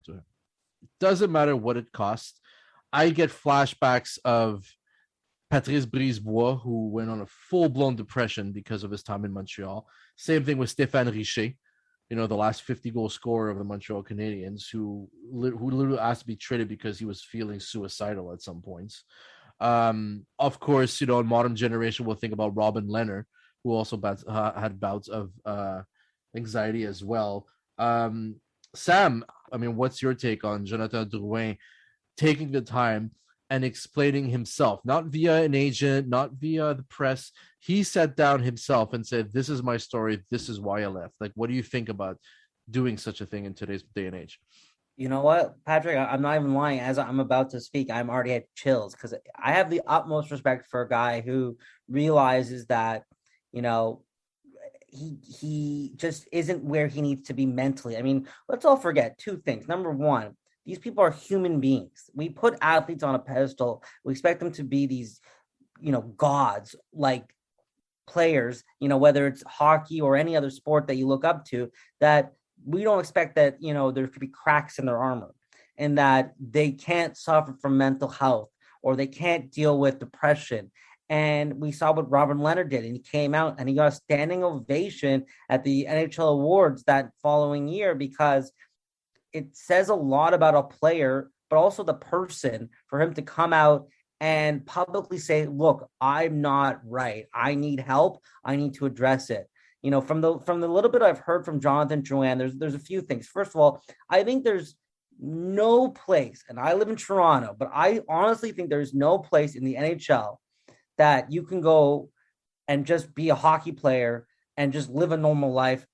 to him. It doesn't matter what it costs. I get flashbacks of Patrice Brisebois, who went on a full-blown depression because of his time in Montreal. Same thing with Stéphane Richer, the last 50-goal scorer of the Montreal Canadiens, who literally asked to be traded because he was feeling suicidal at some points. Of course, in modern generation, we'll think about Robin Lehner, who also had bouts of anxiety as well. Sam, what's your take on Jonathan Drouin taking the time and explaining himself, not via an agent, not via the press? He sat down himself and said, "This is my story. This is why I left." Like, what do you think about doing such a thing in today's day and age? You know what, Patrick? I'm not even lying. As I'm about to speak, I'm already at chills because I have the utmost respect for a guy who realizes that, he just isn't where he needs to be mentally. I mean, let's all forget two things. Number one, these people are human beings. We put athletes on a pedestal. We expect them to be these, gods, like players, whether it's hockey or any other sport that you look up to, that we don't expect that, there could be cracks in their armor and that they can't suffer from mental health or they can't deal with depression. And we saw what Robin Leonard did, and he came out and he got a standing ovation at the NHL awards that following year because it says a lot about a player, but also the person, for him to come out and publicly say, look, I'm not right. I need help. I need to address it. From the little bit I've heard from Jonathan Drouin, there's a few things. First of all, I think there's no place, and I live in Toronto, but I honestly think there's no place in the NHL that you can go and just be a hockey player and just live a normal life,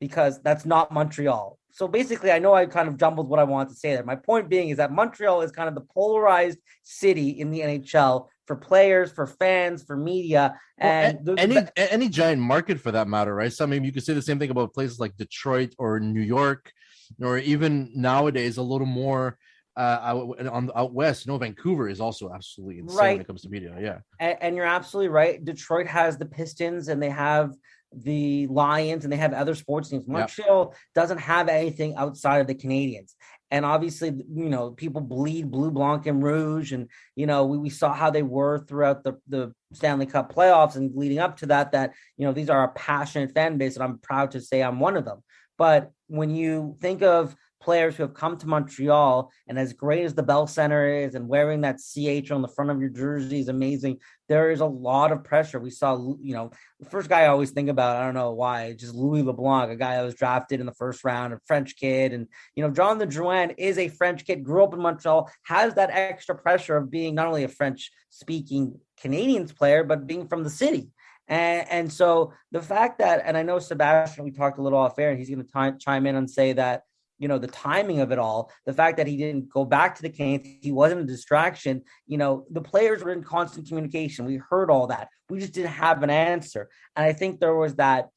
because that's not Montreal. So basically, I know I kind of jumbled what I wanted to say there. My point being is that Montreal is kind of the polarized city in the NHL for players, for fans, for media, and any giant market for that matter, right? So you could say the same thing about places like Detroit or New York, or even nowadays a little more out west. Vancouver is also absolutely insane when it comes to media. Yeah, and you're absolutely right. Detroit has the Pistons, and they have the Lions, and they have other sports teams. Montreal doesn't have anything outside of the Canadiens. And obviously, people bleed blue, blanc, and rouge. And, we saw how they were throughout the Stanley Cup playoffs and leading up to that, these are a passionate fan base, and I'm proud to say I'm one of them. But when you think of players who have come to Montreal, and as great as the Bell Center is, and wearing that CH on the front of your jersey is amazing, there is a lot of pressure. We saw, the first guy I always think about, I don't know why, just Louis LeBlanc, a guy that was drafted in the first round, a French kid. And, Jonathan Drouin is a French kid, grew up in Montreal, has that extra pressure of being not only a French-speaking Canadiens player, but being from the city. And so the fact that, and I know Sebastian, we talked a little off air, and he's going to chime in and say that, the timing of it all, the fact that he didn't go back to the Canes, he wasn't a distraction. The players were in constant communication. We heard all that. We just didn't have an answer. And I think there was that,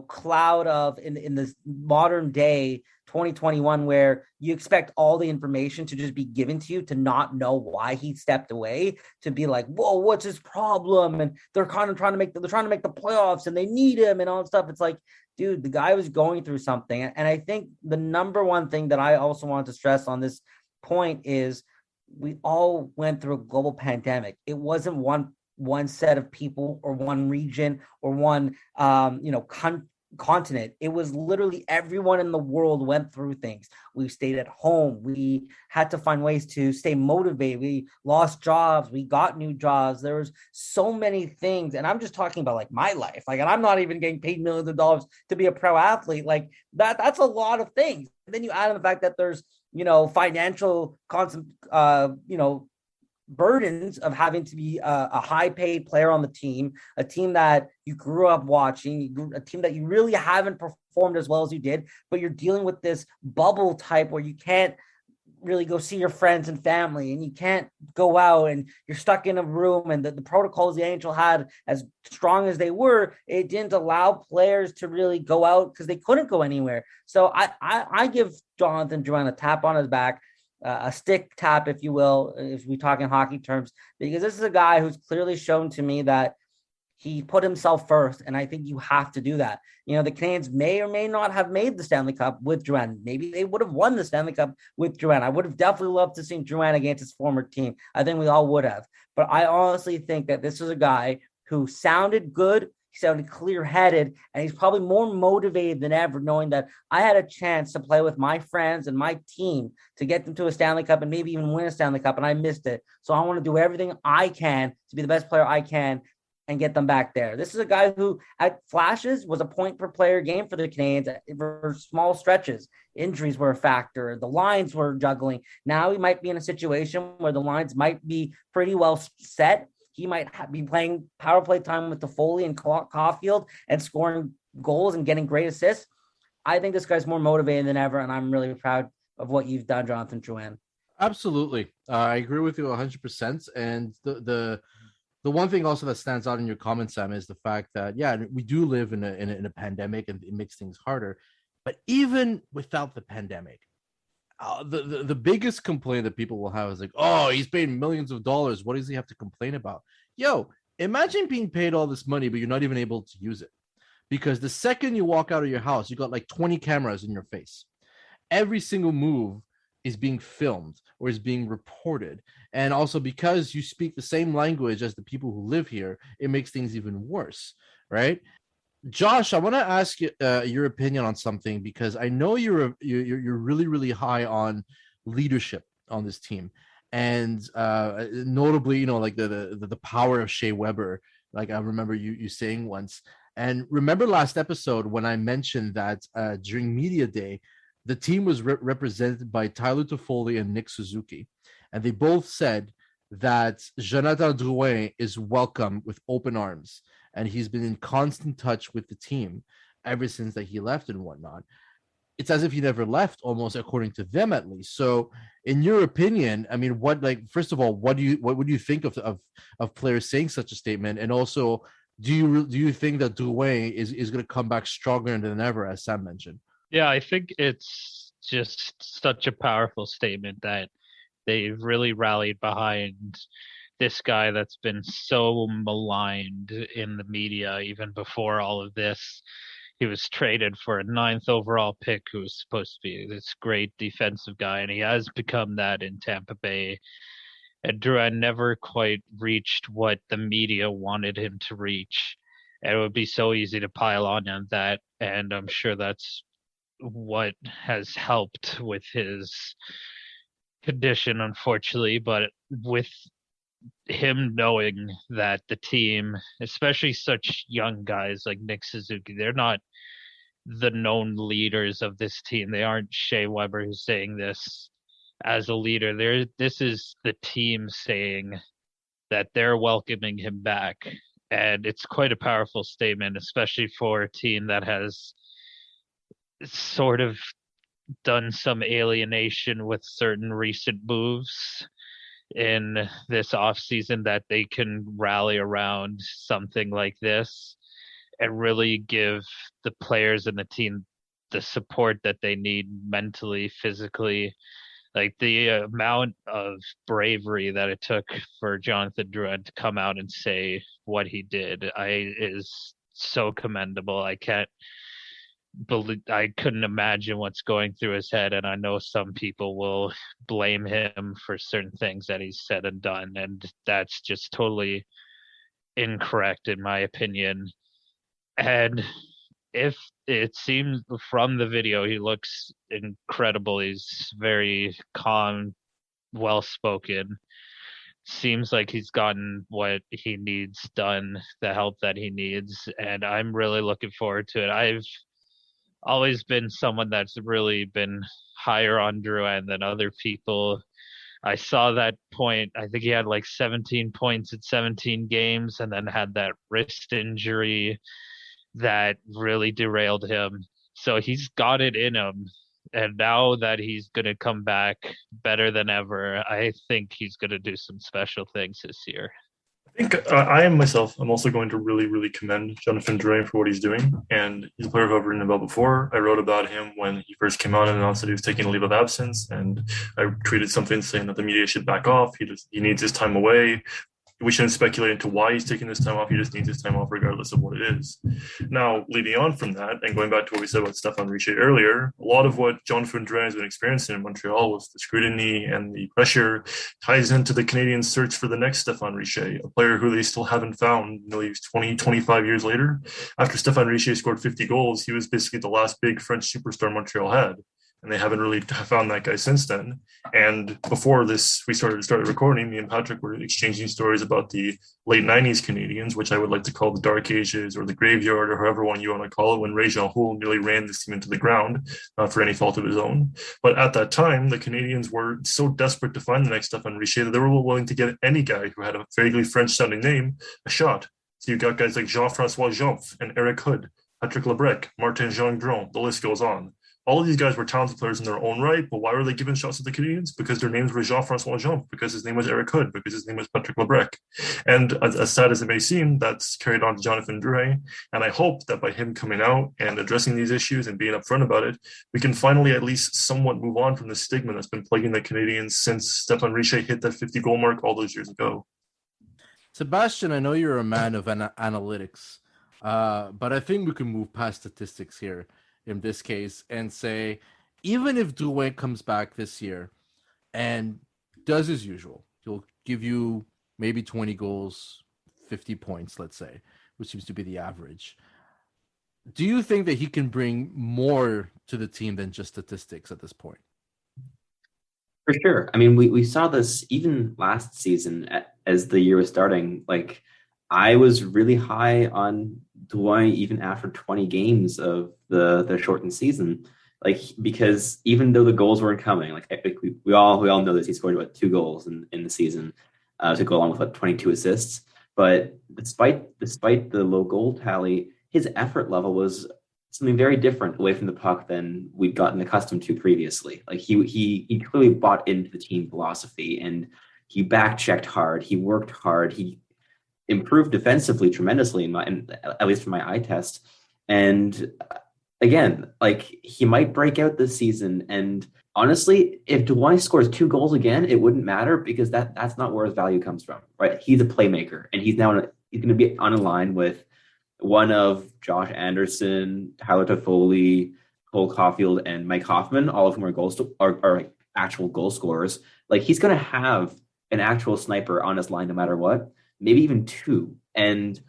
cloud of in this modern day 2021 where you expect all the information to just be given to you, to not know why he stepped away, to be like, whoa, what's his problem? And they're kind of trying to make the playoffs and they need him and all that stuff. It's like, dude, the guy was going through something. And I think the number one thing that I also want to stress on this point is we all went through a global pandemic. It wasn't one set of people or one region or one, continent. It was literally everyone in the world went through things. We stayed at home. We had to find ways to stay motivated. We lost jobs. We got new jobs. There was so many things. And I'm just talking about like my life. Like, and I'm not even getting paid millions of dollars to be a pro athlete. Like that's a lot of things. And then you add in the fact that there's, financial burdens of having to be a high paid player on the team, a team that you grew up watching, a team that you really haven't performed as well as you did, but you're dealing with this bubble type where you can't really go see your friends and family, and you can't go out, and you're stuck in a room, and the protocols the NHL had, as strong as they were, it didn't allow players to really go out because they couldn't go anywhere. So I give Jonathan Drouin a tap on his back, a stick tap, if you will, if we talk in hockey terms, because this is a guy who's clearly shown to me that He put himself first, and I think you have to do that. The Canadiens may or may not have made the Stanley Cup with Drouin. Maybe they would have won the Stanley Cup with Drouin. I would have definitely loved to see Drouin against his former team. I think we all would have. But I honestly think that this is a guy who sounded good. He sounded clear-headed, and he's probably more motivated than ever, knowing that I had a chance to play with my friends and my team to get them to a Stanley Cup and maybe even win a Stanley Cup, and I missed it. So I want to do everything I can to be the best player I can and get them back there. This is a guy who, at flashes, was a point-per-player game for the Canadiens for small stretches. Injuries were a factor. The lines were juggling. Now he might be in a situation where the lines might be pretty well set. He might be playing power play time with Toffoli and Caulfield and scoring goals and getting great assists. I think this guy's more motivated than ever, and I'm really proud of what you've done, Jonathan Drouin. Absolutely. I agree with you 100%. And the one thing also that stands out in your comments, Sam, is the fact that, we do live in a pandemic, and it makes things harder. But even without the pandemic, the biggest complaint that people will have is like, oh, he's paid millions of dollars. What does he have to complain about? Imagine being paid all this money, but you're not even able to use it. Because the second you walk out of your house, you got like 20 cameras in your face. Every single move is being filmed or is being reported. And also because you speak the same language as the people who live here, it makes things even worse, right? Josh, I want to ask you your opinion on something, because I know you're really, really high on leadership on this team, and notably, like the power of Shea Weber. Like I remember you saying once, and remember last episode when I mentioned that during media day, the team was represented by Tyler Toffoli and Nick Suzuki, and they both said that Jonathan Drouin is welcome with open arms. And he's been in constant touch with the team ever since that he left and whatnot. It's as if he never left, almost, according to them at least. So, in your opinion, I mean, first of all, what would you think of players saying such a statement? And also, do you think that Drouin is going to come back stronger than ever, as Sam mentioned? Yeah, I think it's just such a powerful statement that they've really rallied behind this guy that's been so maligned in the media even before all of this. He was traded for a 9th overall pick who was supposed to be this great defensive guy, and he has become that in Tampa Bay. And Drouin never quite reached what the media wanted him to reach. And it would be so easy to pile on that, and I'm sure that's what has helped with his condition, unfortunately. But with him knowing that the team, especially such young guys like Nick Suzuki, they're not the known leaders of this team. They aren't Shea Weber who's saying this as a leader. This is the team saying that they're welcoming him back. And it's quite a powerful statement, especially for a team that has sort of done some alienation with certain recent moves in this offseason, that they can rally around something like this and really give the players and the team the support that they need mentally, physically. Like the amount of bravery that it took for Jonathan Drouin to come out and say what he did is so commendable. I couldn't imagine what's going through his head, and I know some people will blame him for certain things that he's said and done, and that's just totally incorrect in my opinion. And if it seems from the video, he looks incredible. He's very calm, well-spoken. Seems like he's gotten what he needs done, the help that he needs, and I'm really looking forward to it. I've always been someone that's really been higher on Drouin than other people. I saw that point. I think he had like 17 points at 17 games and then had that wrist injury that really derailed him. So he's got it in him. And now that he's going to come back better than ever, I think he's going to do some special things this year. I think I'm also going to really, really commend Jonathan Drouin for what he's doing. And he's a player who I've written about before. I wrote about him when he first came out and announced that he was taking a leave of absence. And I tweeted something saying that the media should back off. He needs his time away. we shouldn't speculate into why he's taking this time off. He just needs his time off regardless of what it is. Now, leading on from that, and going back to what we said about Stéphane Richer earlier, a lot of what Jonathan Drouin has been experiencing in Montreal with the scrutiny and the pressure ties into the Canadiens' search for the next Stéphane Richer, a player who they still haven't found nearly 20, 25 years later. After Stéphane Richer scored 50 goals, he was basically the last big French superstar Montreal had. And they haven't really found that guy since then. And before this, we started recording. Me and Patrick were exchanging stories about the late 90s Canadiens, which I would like to call the dark ages or the graveyard or however one you want to call it, when Régent Houle nearly ran this team into the ground, not for any fault of his own. But at that time, the Canadiens were so desperate to find the next Stéphane Richer that they were willing to give any guy who had a vaguely French-sounding name a shot. So you got guys like Jean-François Jompf and Eric Hood, Patrick Lebrec, Martin Gendron, the list goes on. All of these guys were talented players in their own right, but why were they given shots at the Canadiens? Because their names were Jean-François Jean, because his name was Eric Hood, because his name was Patrick Lebrec. And as sad as it may seem, that's carried on to Jonathan Drouin. And I hope that by him coming out and addressing these issues and being upfront about it, we can finally at least somewhat move on from the stigma that's been plaguing the Canadiens since Stéphane Richer hit that 50-goal mark all those years ago. Sebastian, I know you're a man of analytics, but I think we can move past statistics here in this case and say, even if Drouin comes back this year and does his usual, he'll give you maybe 20 goals, 50 points, let's say, which seems to be the average. Do you think that he can bring more to the team than just statistics at this point? For sure. I mean, we saw this even last season as the year was starting. Like, I was really high on Drouin even after 20 games of the shortened season, like, because even though the goals weren't coming, like we all know this, he scored about 2 goals in the season to go along with 22 assists. But despite the low goal tally, his effort level was something very different away from the puck than we'd gotten accustomed to previously. Like he clearly bought into the team philosophy, and he back-checked hard, he worked hard, he improved defensively tremendously at least for my eye test. And again, like, he might break out this season. And honestly, if Drouin scores 2 goals again, it wouldn't matter, because that's not where his value comes from, right? He's a playmaker, and he's going to be on a line with one of Josh Anderson, Tyler Toffoli, Cole Caulfield, and Mike Hoffman, all of whom are like actual goal scorers. Like, he's going to have an actual sniper on his line no matter what. Maybe even 2. And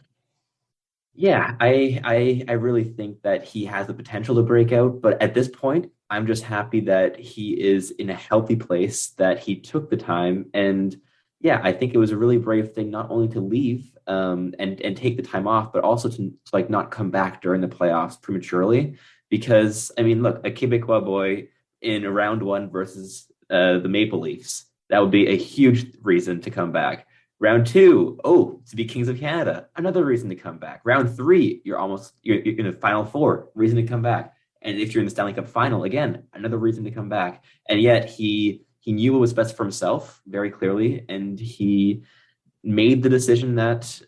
yeah, I really think that he has the potential to break out. But at this point, I'm just happy that he is in a healthy place, that he took the time. And yeah, I think it was a really brave thing not only to leave and take the time off, but also to like not come back during the playoffs prematurely. Because, I mean, look, a Quebecois boy in round 1 versus the Maple Leafs, that would be a huge reason to come back. Round 2, to be Kings of Canada, another reason to come back. Round 3, you're in the Final Four, reason to come back. And if you're in the Stanley Cup Final, again, another reason to come back. And yet he knew what was best for himself very clearly, and he made the decision that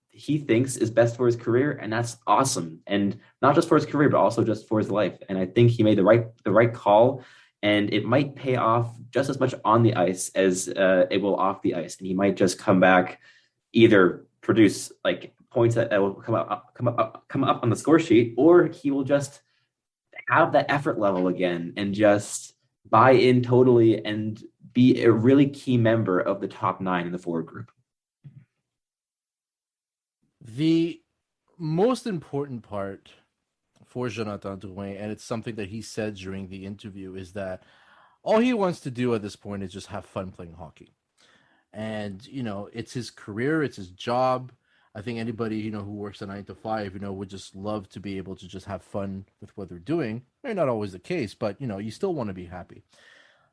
he thinks is best for his career, and that's awesome. And not just for his career, but also just for his life. And I think he made the right call. And it might pay off just as much on the ice as it will off the ice. And he might just come back, either produce like points that will come up on the score sheet, or he will just have that effort level again and just buy in totally and be a really key member of the top 9 in the forward group. The most important part for Jonathan Drouin, and it's something that he said during the interview, is that all he wants to do at this point is just have fun playing hockey. And, it's his career, it's his job. I think anybody, who works a 9 to 5, would just love to be able to just have fun with what they're doing. Maybe not always the case, but, you still want to be happy.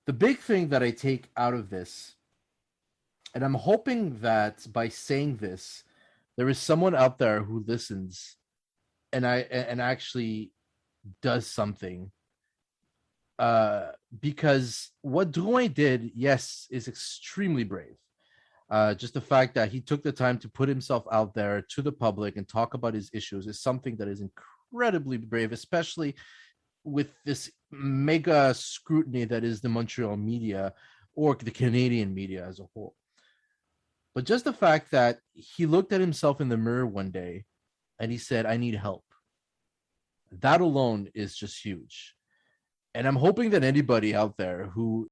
The big thing that I take out of this, and I'm hoping that by saying this, there is someone out there who listens and actually does something, because what Drouin did, yes, is extremely brave. Just the fact that he took the time to put himself out there to the public and talk about his issues is something that is incredibly brave, especially with this mega scrutiny that is the Montreal media or the Canadian media as a whole. But just the fact that he looked at himself in the mirror one day and he said, I need help. That alone is just huge. And I'm hoping that anybody out there who